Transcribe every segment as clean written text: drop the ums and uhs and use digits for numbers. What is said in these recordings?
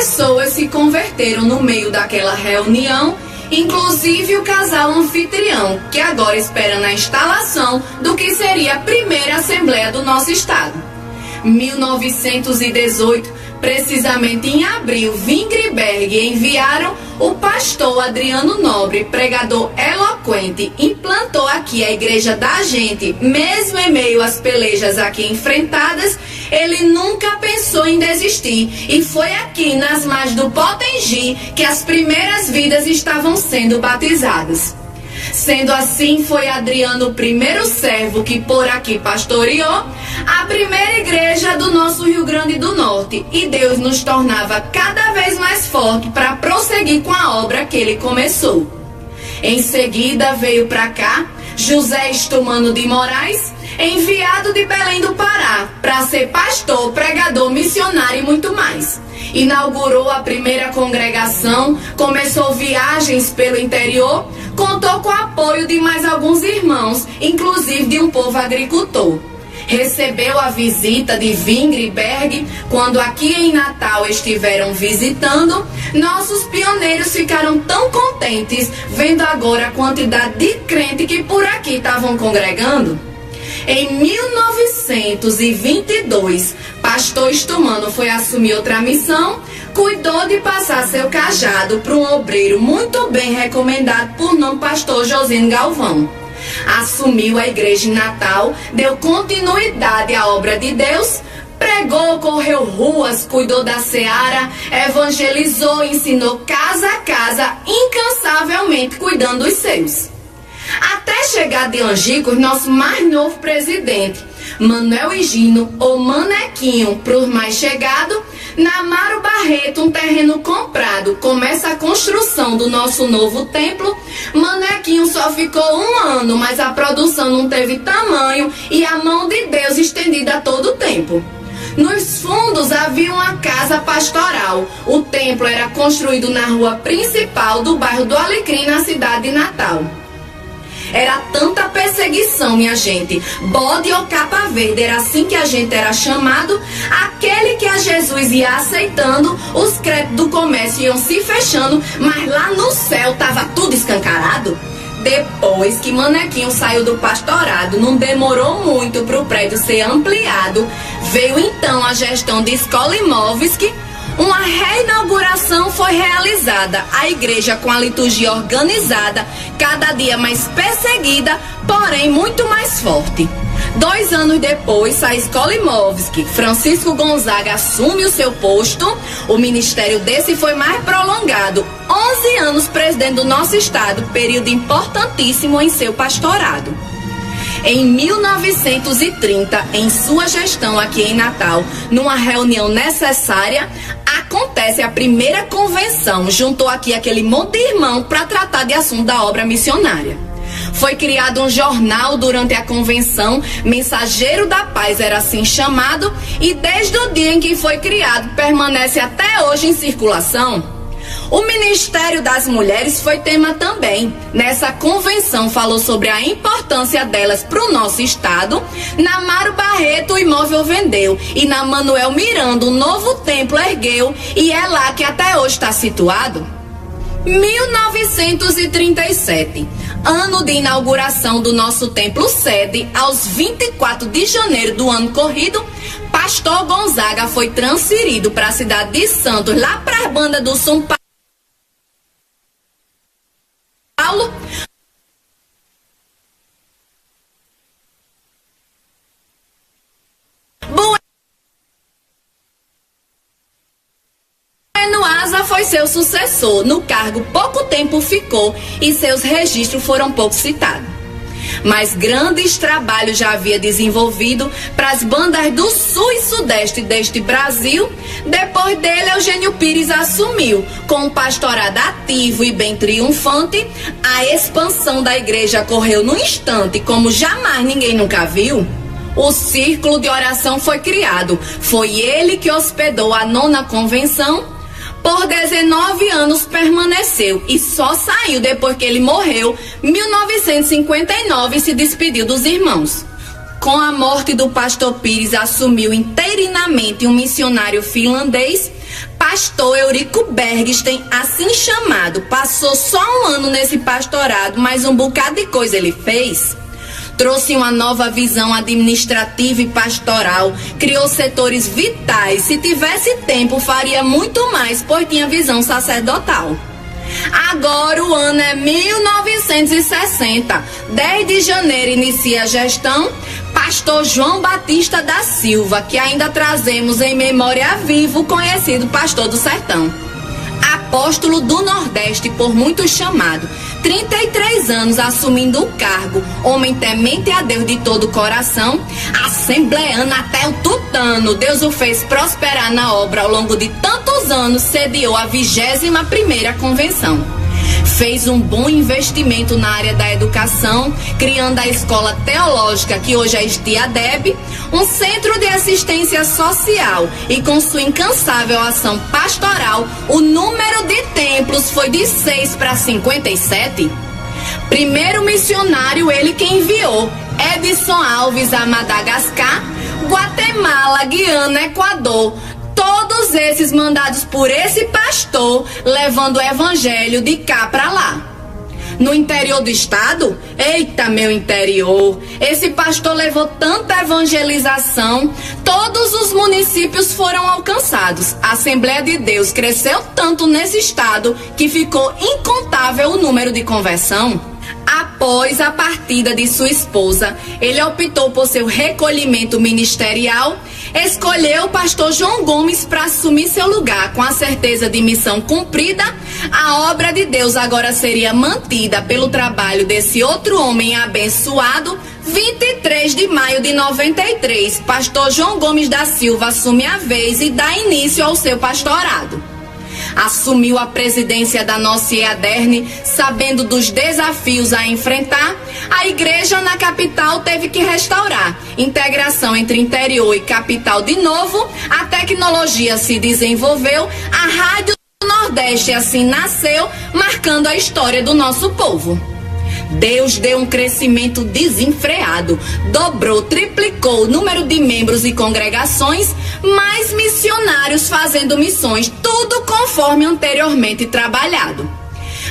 pessoas se converteram no meio daquela reunião, inclusive o casal anfitrião, que agora espera na instalação do que seria a primeira Assembleia do nosso estado. 1918, precisamente em abril, Vingre e Berg enviaram o pastor Adriano Nobre, pregador eloquente, implantou aqui a igreja da gente. Mesmo em meio às pelejas aqui enfrentadas, ele nunca pensou em desistir. E foi aqui nas margens do Potengi que as primeiras vidas estavam sendo batizadas. Sendo assim, foi Adriano o primeiro servo que por aqui pastoreou a primeira igreja do nosso Rio Grande do Norte, e Deus nos tornava cada vez mais forte para prosseguir com a obra que ele começou. Em seguida veio para cá José Estumano de Moraes, enviado de Belém do Pará para ser pastor, pregador, missionário e muito mais. Inaugurou a primeira congregação, começou viagens pelo interior, contou com o apoio de mais alguns irmãos, inclusive de um povo agricultor. Recebeu a visita de Vingre e Berg quando aqui em Natal estiveram visitando. Nossos pioneiros ficaram tão contentes vendo agora a quantidade de crente que por aqui estavam congregando. Em 1922, pastor Estumano foi assumir outra missão, cuidou de passar seu cajado para um obreiro muito bem recomendado por nome pastor Josino Galvão. Assumiu a igreja em Natal, deu continuidade à obra de Deus, pregou, correu ruas, cuidou da seara, evangelizou, ensinou casa a casa, incansavelmente cuidando dos seus. Até chegar de Angicos, nosso mais novo presidente, Manuel Higino, ou Manequinho, para os mais chegados, na Amaro Barreto, um terreno comprado, começa a construção do nosso novo templo. Manequinho só ficou 1 ano, mas a produção não teve tamanho e a mão de Deus estendida a todo o tempo. Nos fundos havia uma casa pastoral. O templo era construído na rua principal do bairro do Alecrim, na cidade de Natal. Era tanta perseguição, minha gente. Bode ou capa verde, era assim que a gente era chamado. Aquele que a Jesus ia aceitando, os créditos do comércio iam se fechando, mas lá no céu tava tudo escancarado. Depois que Manequinho saiu do pastorado, não demorou muito para o prédio ser ampliado. Veio então a gestão de Escola Imóveis, que uma reinauguração foi realizada. A igreja com a liturgia organizada, cada dia mais perseguida, porém muito mais forte. 2 anos depois, a Escola Imóveis, que Francisco Gonzaga assume o seu posto, o ministério desse foi mais prolongado. 11 anos presidente do nosso estado, período importantíssimo em seu pastorado. Em 1930, em sua gestão aqui em Natal, numa reunião necessária, acontece a primeira convenção. Juntou aqui aquele monte de irmão para tratar de assunto da obra missionária. Foi criado um jornal durante a convenção, Mensageiro da Paz era assim chamado, e desde o dia em que foi criado, permanece até hoje em circulação. O Ministério das Mulheres foi tema também. Nessa convenção falou sobre a importância delas para o nosso estado. Na Amaro Barreto o imóvel vendeu e na Manuel Miranda o novo templo ergueu, e é lá que até hoje está situado. 1937, ano de inauguração do nosso templo sede. Aos 24 de janeiro do ano corrido, pastor Gonzaga foi transferido para a cidade de Santos, lá para a banda do São Paulo. Bueno Asa foi seu sucessor. No cargo pouco tempo ficou e seus registros foram pouco citados. Mas grandes trabalhos já havia desenvolvido para as bandas do sul e sudeste deste Brasil. Depois dele, Eugênio Pires assumiu. Com um pastorado ativo e bem triunfante, a expansão da igreja correu num instante, como jamais ninguém nunca viu. O círculo de oração foi criado. Foi ele que hospedou a 9ª convenção. Por 19 anos permaneceu e só saiu depois que ele morreu, 1959, e se despediu dos irmãos. Com a morte do pastor Pires, assumiu interinamente um missionário finlandês. Pastor Eurico Bergsten, assim chamado, passou só um ano nesse pastorado, mas um bocado de coisa ele fez. Trouxe uma nova visão administrativa e pastoral, criou setores vitais. Se tivesse tempo, faria muito mais, pois tinha visão sacerdotal. Agora o ano é 1960. 10 de janeiro inicia a gestão Pastor João Batista da Silva, que ainda trazemos em memória viva o conhecido Pastor do Sertão. Apóstolo do Nordeste, por muitos chamado, 33 anos assumindo o cargo, homem temente a Deus de todo o coração, assembleano até o tutano, Deus o fez prosperar na obra ao longo de tantos anos, sediou a 21ª convenção. Fez um bom investimento na área da educação, criando a Escola Teológica, que hoje é STIADEB, um centro de assistência social, e com sua incansável ação pastoral, o número de templos foi de 6 para 57. Primeiro missionário ele que enviou, Edson Alves a Madagascar, Guatemala, Guiana, Equador. Todos esses mandados por esse pastor, levando o evangelho de cá para lá. No interior do estado, eita meu interior, esse pastor levou tanta evangelização, todos os municípios foram alcançados. A Assembleia de Deus cresceu tanto nesse estado que ficou incontável o número de conversão. Após a partida de sua esposa, ele optou por seu recolhimento ministerial, escolheu o pastor João Gomes para assumir seu lugar. Com a certeza de missão cumprida, a obra de Deus agora seria mantida pelo trabalho desse outro homem abençoado. 23 de maio de 93, pastor João Gomes da Silva assume a vez e dá início ao seu pastorado. Assumiu a presidência da nossa EADERN, sabendo dos desafios a enfrentar. A igreja na capital teve que restaurar integração entre interior e capital de novo. A tecnologia se desenvolveu, a Rádio do Nordeste assim nasceu, marcando a história do nosso povo. Deus deu um crescimento desenfreado, dobrou, triplicou o número de membros e congregações, mais missionários fazendo missões, tudo conforme anteriormente trabalhado.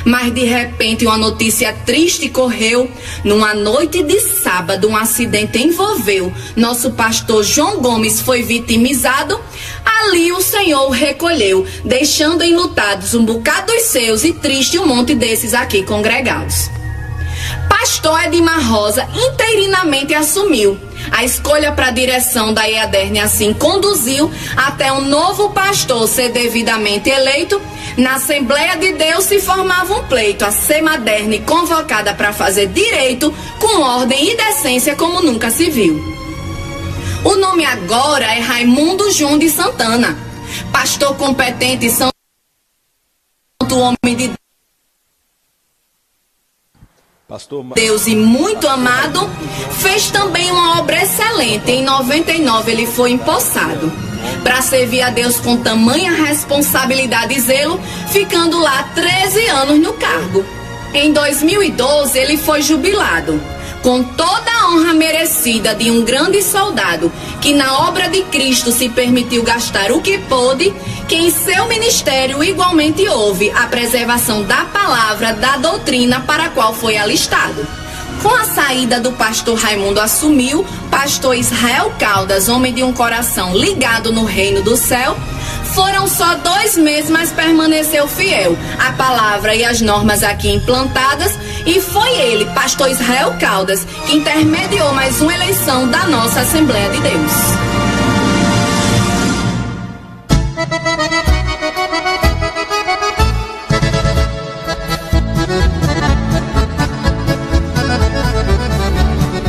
Mas de repente uma notícia triste correu. Numa noite de sábado, um acidente envolveu nosso pastor João Gomes, foi vitimizado. Ali o Senhor o recolheu, deixando enlutados um bocado dos seus e triste um monte desses aqui congregados. Pastor Edmar Rosa interinamente assumiu. A escolha para a direção da EADERN assim conduziu até um novo pastor ser devidamente eleito. Na Assembleia de Deus se formava um pleito, a SEMADERN convocada para fazer direito com ordem e decência como nunca se viu. O nome agora é Raimundo João de Santana, pastor competente e santo homem de Deus e muito amado, fez também uma obra excelente. Em 99 ele foi empossado para servir a Deus com tamanha responsabilidade e zelo, ficando lá 13 anos no cargo. Em 2012 ele foi jubilado, com toda a honra merecida de um grande soldado, que na obra de Cristo se permitiu gastar o que pôde, que em seu ministério igualmente houve a preservação da palavra, da doutrina para a qual foi alistado. Com a saída do pastor Raimundo assumiu pastor Israel Caldas, homem de um coração ligado no reino do céu. Foram só 2 meses, mas permaneceu fiel à palavra e às normas aqui implantadas, e foi ele, pastor Israel Caldas, que intermediou mais uma eleição da nossa Assembleia de Deus.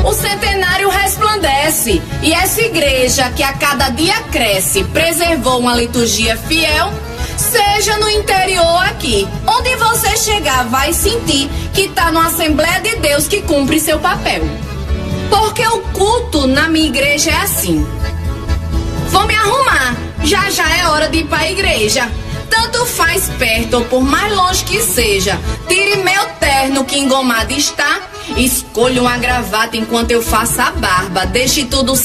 O centenário resplandece, e essa igreja que a cada dia cresce, preservou uma liturgia fiel. Seja no interior aqui, onde você chegar vai sentir que está numa Assembleia de Deus que cumpre seu papel. Porque o culto na minha igreja é assim: vou me arrumar, já é hora de ir para a igreja. Tanto faz perto ou por mais longe que seja, tire meu terno que engomado está, escolha uma gravata enquanto eu faço a barba, deixe tudo